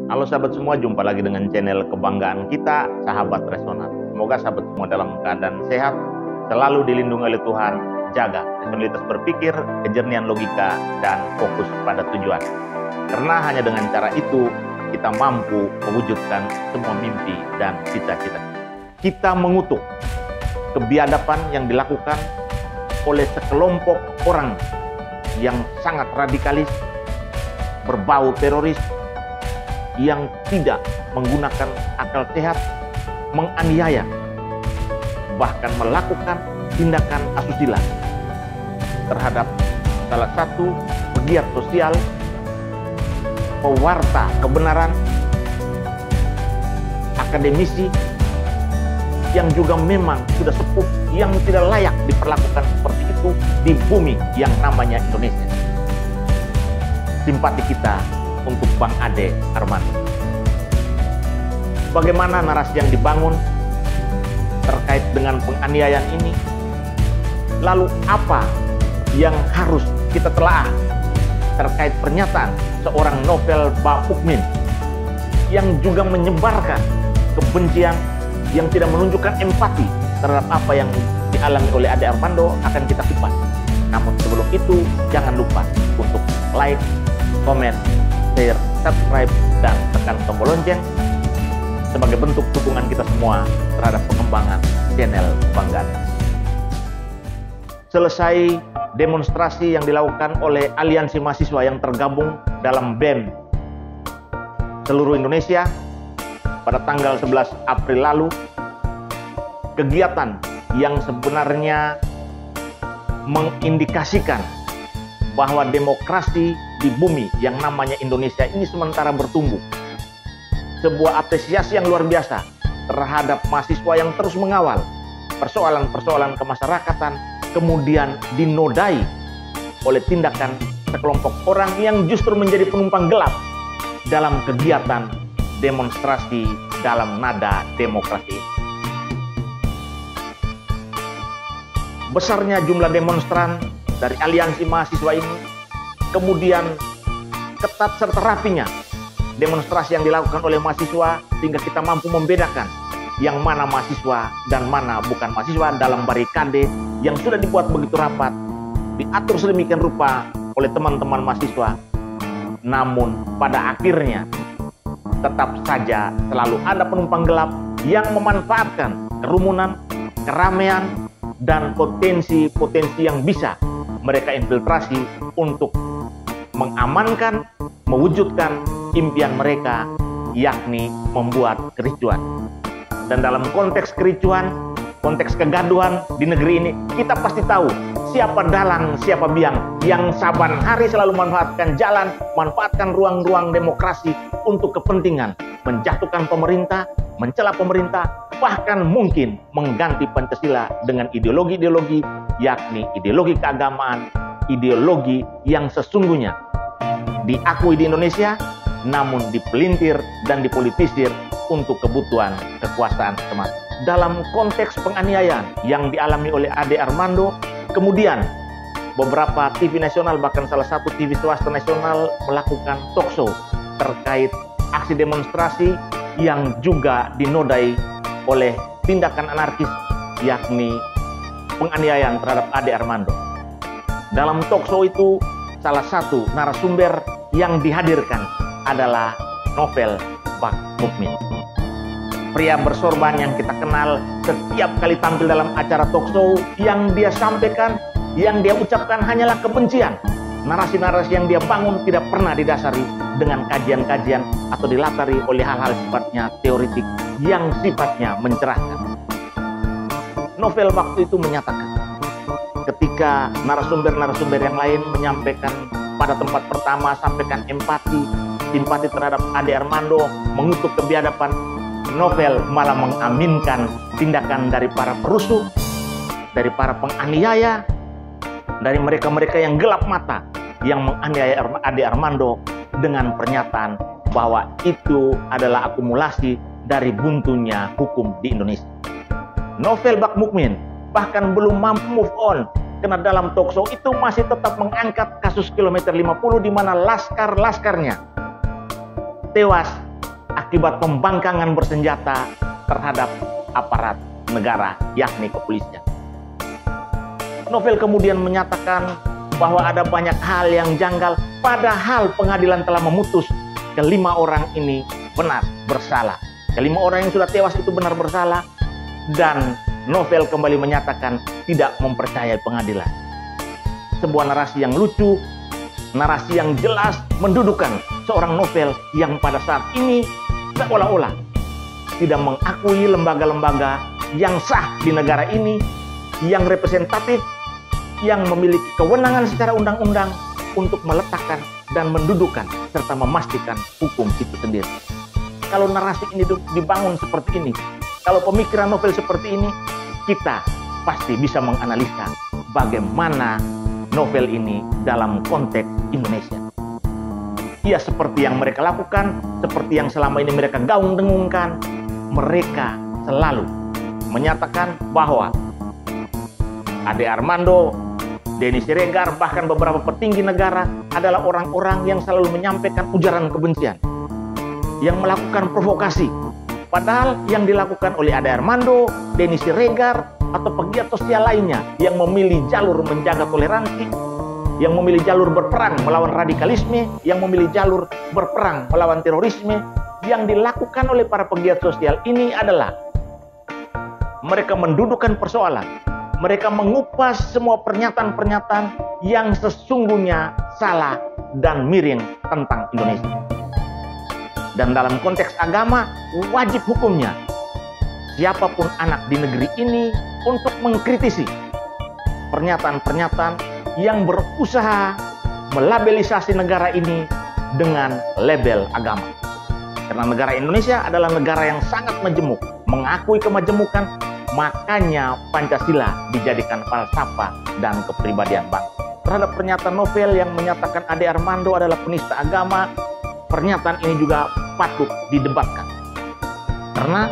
Halo sahabat semua, jumpa lagi dengan channel kebanggaan kita, Sahabat Resonans. Semoga sahabat semua dalam keadaan sehat, selalu dilindungi oleh Tuhan, jaga rasionalitas berpikir, kejernihan logika, dan fokus pada tujuan. Karena hanya dengan cara itu, kita mampu mewujudkan semua mimpi dan cita-cita. Kita mengutuk kebiadaban yang dilakukan oleh sekelompok orang yang sangat radikalis, berbau teroris, yang tidak menggunakan akal sehat, menganiaya, bahkan melakukan tindakan asusila terhadap salah satu pegiat sosial, pewarta kebenaran, akademisi yang juga memang sudah sepuh, yang tidak layak diperlakukan seperti itu di bumi yang namanya Indonesia. Simpati kita untuk Bang Ade Armando. Bagaimana narasi yang dibangun terkait dengan penganiayaan ini? Lalu apa yang harus kita telaah terkait pernyataan seorang Novel Bak Mukmin yang juga menyebarkan kebencian, yang tidak menunjukkan empati terhadap apa yang dialami oleh Ade Armando? Akan kita kupas. Namun sebelum itu, jangan lupa untuk like, komen, share, subscribe, dan tekan tombol lonceng sebagai bentuk dukungan kita semua terhadap pengembangan channel kebanggaan. Selesai demonstrasi yang dilakukan oleh aliansi mahasiswa yang tergabung dalam BEM seluruh Indonesia pada tanggal 11 April lalu, kegiatan yang sebenarnya mengindikasikan bahwa demokrasi di bumi yang namanya Indonesia ini sementara bertumbuh. Sebuah apresiasi yang luar biasa terhadap mahasiswa yang terus mengawal persoalan-persoalan kemasyarakatan, kemudian dinodai oleh tindakan sekelompok orang yang justru menjadi penumpang gelap dalam kegiatan demonstrasi dalam nada demokrasi. Besarnya jumlah demonstran dari aliansi mahasiswa ini, kemudian ketat serta rapinya demonstrasi yang dilakukan oleh mahasiswa, sehingga kita mampu membedakan yang mana mahasiswa dan mana bukan mahasiswa dalam barikade yang sudah dibuat begitu rapat, diatur sedemikian rupa oleh teman-teman mahasiswa. Namun pada akhirnya tetap saja selalu ada penumpang gelap yang memanfaatkan kerumunan, keramaian, dan potensi-potensi yang bisa mereka infiltrasi untuk mengamankan, mewujudkan impian mereka, yakni membuat kericuan. Dan dalam konteks kericuan, konteks kegaduhan di negeri ini, kita pasti tahu siapa dalang, siapa biang yang saban hari selalu memanfaatkan jalan, manfaatkan ruang-ruang demokrasi untuk kepentingan menjatuhkan pemerintah, mencela pemerintah, bahkan mungkin mengganti Pancasila dengan ideologi-ideologi, yakni ideologi keagamaan, ideologi yang sesungguhnya diakui di Indonesia, namun dipelintir dan dipolitisir untuk kebutuhan kekuasaan semata. Dalam konteks penganiayaan yang dialami oleh Ade Armando, kemudian beberapa TV nasional, bahkan salah satu TV swasta nasional melakukan talkshow terkait aksi demonstrasi yang juga dinodai oleh tindakan anarkis, yakni penganiayaan terhadap Ade Armando. Dalam talkshow itu, salah satu narasumber yang dihadirkan adalah Novel Bak Mukmin. Pria bersorban yang kita kenal setiap kali tampil dalam acara talkshow, yang dia sampaikan, yang dia ucapkan hanyalah kebencian. Narasi-narasi yang dia bangun tidak pernah didasari dengan kajian-kajian atau dilatari oleh hal-hal sifatnya teoritik yang sifatnya mencerahkan. Novel waktu itu menyatakan, ketika narasumber-narasumber yang lain menyampaikan pada tempat pertama, sampaikan empati, simpati terhadap Ade Armando, mengutuk kebiadaban, Novel malah mengaminkan tindakan dari para perusuh, dari para penganiaya, dari mereka-mereka yang gelap mata, yang menganiaya Ade Armando dengan pernyataan bahwa itu adalah akumulasi dari buntunya hukum di Indonesia. Novel Bak Mukmin bahkan belum mampu move on, karena dalam talkshow itu masih tetap mengangkat kasus kilometer 50 di mana laskar-laskarnya tewas akibat pembangkangan bersenjata terhadap aparat negara, yakni kepolisian. Novel kemudian menyatakan bahwa ada banyak hal yang janggal, padahal pengadilan telah memutus kelima orang ini benar bersalah. Kelima orang yang sudah tewas itu benar bersalah, dan Novel kembali menyatakan tidak mempercayai pengadilan. Sebuah narasi yang lucu, narasi yang jelas mendudukan seorang Novel yang pada saat ini seolah-olah tidak mengakui lembaga-lembaga yang sah di negara ini, yang representatif, yang memiliki kewenangan secara undang-undang untuk meletakkan dan mendudukan serta memastikan hukum itu sendiri. Kalau narasi ini dibangun seperti ini, kalau pemikiran Novel seperti ini, kita pasti bisa menganalisa bagaimana Novel ini dalam konteks Indonesia. Ia seperti yang mereka lakukan, seperti yang selama ini mereka gaung-dengungkan, mereka selalu menyatakan bahwa Ade Armando, Denny Siregar, bahkan beberapa petinggi negara adalah orang-orang yang selalu menyampaikan ujaran kebencian, yang melakukan provokasi. Padahal yang dilakukan oleh Ade Armando, Denny Siregar, atau pegiat sosial lainnya yang memilih jalur menjaga toleransi, yang memilih jalur berperang melawan radikalisme, yang memilih jalur berperang melawan terorisme, yang dilakukan oleh para pegiat sosial ini adalah mereka mendudukan persoalan. Mereka mengupas semua pernyataan-pernyataan yang sesungguhnya salah dan miring tentang Indonesia. Dan dalam konteks agama, wajib hukumnya siapapun anak di negeri ini untuk mengkritisi pernyataan-pernyataan yang berusaha melabelisasi negara ini dengan label agama. Karena negara Indonesia adalah negara yang sangat majemuk, mengakui kemajemukan. Makanya Pancasila dijadikan falsafah dan kepribadian bangsa. Terhadap pernyataan Novel yang menyatakan Ade Armando adalah penista agama, pernyataan ini juga patut didebatkan. Karena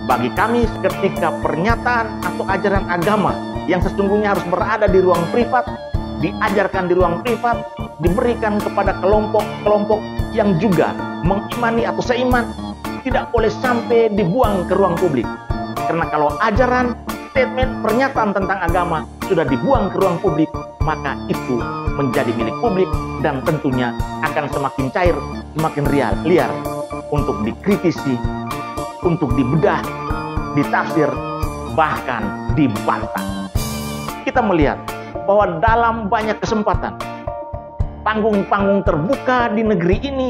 bagi kami ketika pernyataan atau ajaran agama yang sesungguhnya harus berada di ruang privat, diajarkan di ruang privat, diberikan kepada kelompok-kelompok yang juga mengimani atau seiman, tidak boleh sampai dibuang ke ruang publik. Karena kalau ajaran, statement, pernyataan tentang agama sudah dibuang ke ruang publik, maka itu menjadi milik publik dan tentunya akan semakin cair, semakin liar untuk dikritisi, untuk dibedah, ditafsir, bahkan dibantah. Kita melihat bahwa dalam banyak kesempatan, panggung-panggung terbuka di negeri ini,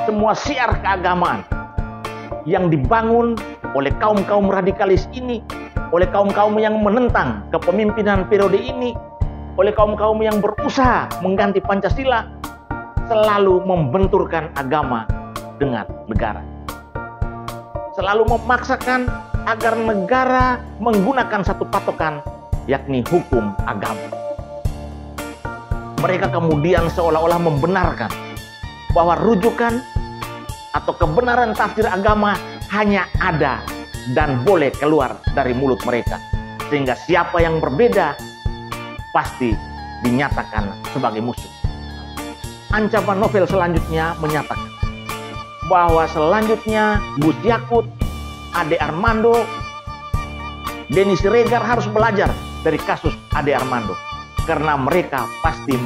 semua siar keagamaan yang dibangun oleh kaum-kaum radikalis ini, oleh kaum-kaum yang menentang kepemimpinan periode ini, oleh kaum-kaum yang berusaha mengganti Pancasila, selalu membenturkan agama dengan negara. Selalu memaksakan agar negara menggunakan satu patokan, yakni hukum agama. Mereka kemudian seolah-olah membenarkan bahwa rujukan atau kebenaran tafsir agama hanya ada dan boleh keluar dari mulut mereka. Sehingga siapa yang berbeda pasti dinyatakan sebagai musuh. Ancaman Novel selanjutnya menyatakan bahwa selanjutnya Gus Yakut, Ade Armando, Denny Siregar harus belajar dari kasus Ade Armando. Karena mereka pasti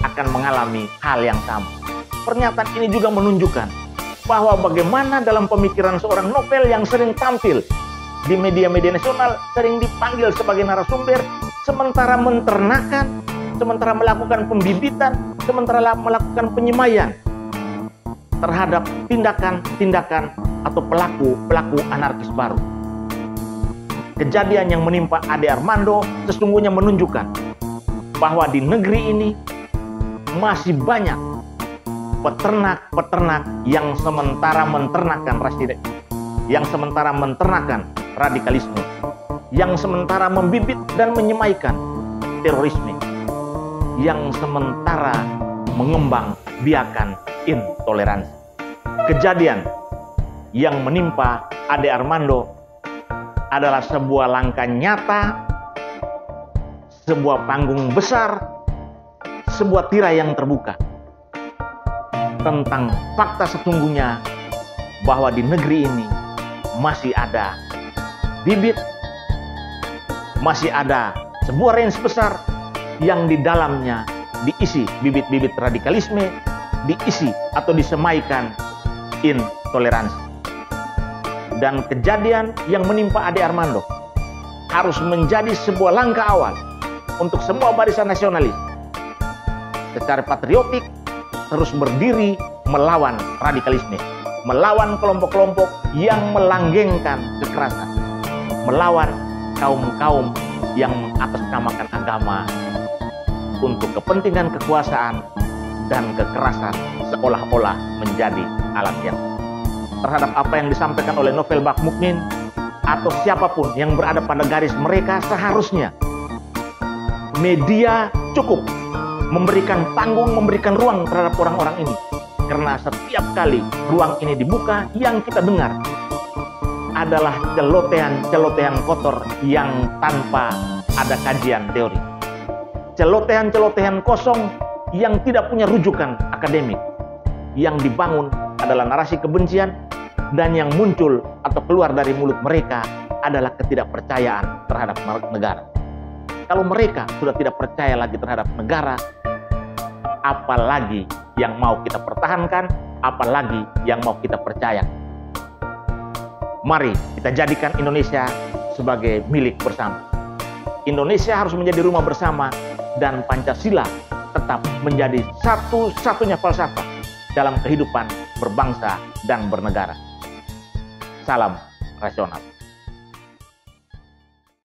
akan mengalami hal yang sama. Pernyataan ini juga menunjukkan bahwa bagaimana dalam pemikiran seorang Novel yang sering tampil di media-media nasional, sering dipanggil sebagai narasumber, sementara menternakan, sementara melakukan pembibitan, sementara melakukan penyemaian terhadap tindakan-tindakan atau pelaku anarkis baru. Kejadian yang menimpa Ade Armando sesungguhnya menunjukkan bahwa di negeri ini masih banyak peternak-peternak yang sementara menternakan radikalisme, yang sementara membibit dan menyemaikan terorisme, yang sementara mengembang biakan intoleransi. Kejadian yang menimpa Ade Armando adalah sebuah langkah nyata, sebuah panggung besar, sebuah tirai yang terbuka. tentang fakta sesungguhnya bahwa di negeri ini masih ada bibit, masih ada sebuah range besar yang di dalamnya diisi bibit-bibit radikalisme, diisi atau disemaikan intoleransi. Dan kejadian yang menimpa Ade Armando harus menjadi sebuah langkah awal untuk semua barisan nasionalis secara patriotik terus berdiri melawan radikalisme, melawan kelompok-kelompok yang melanggengkan kekerasan, melawan kaum-kaum yang mengatasnamakan agama untuk kepentingan kekuasaan dan kekerasan seolah-olah menjadi alat yang terhadap apa yang disampaikan oleh Novel Bak Mukmin atau siapapun yang berada pada garis mereka. Seharusnya media cukup memberikan panggung, memberikan ruang terhadap orang-orang ini, karena setiap kali ruang ini dibuka, yang kita dengar adalah celotehan-celotehan kotor yang tanpa ada kajian teori, celotehan-celotehan kosong yang tidak punya rujukan akademik. Yang dibangun adalah narasi kebencian, dan yang muncul atau keluar dari mulut mereka adalah ketidakpercayaan terhadap negara. Kalau mereka sudah tidak percaya lagi terhadap negara, apalagi yang mau kita pertahankan, apalagi yang mau kita percaya. Mari kita jadikan Indonesia sebagai milik bersama. Indonesia harus menjadi rumah bersama, dan Pancasila tetap menjadi satu-satunya falsafah dalam kehidupan berbangsa dan bernegara. Salam rasional.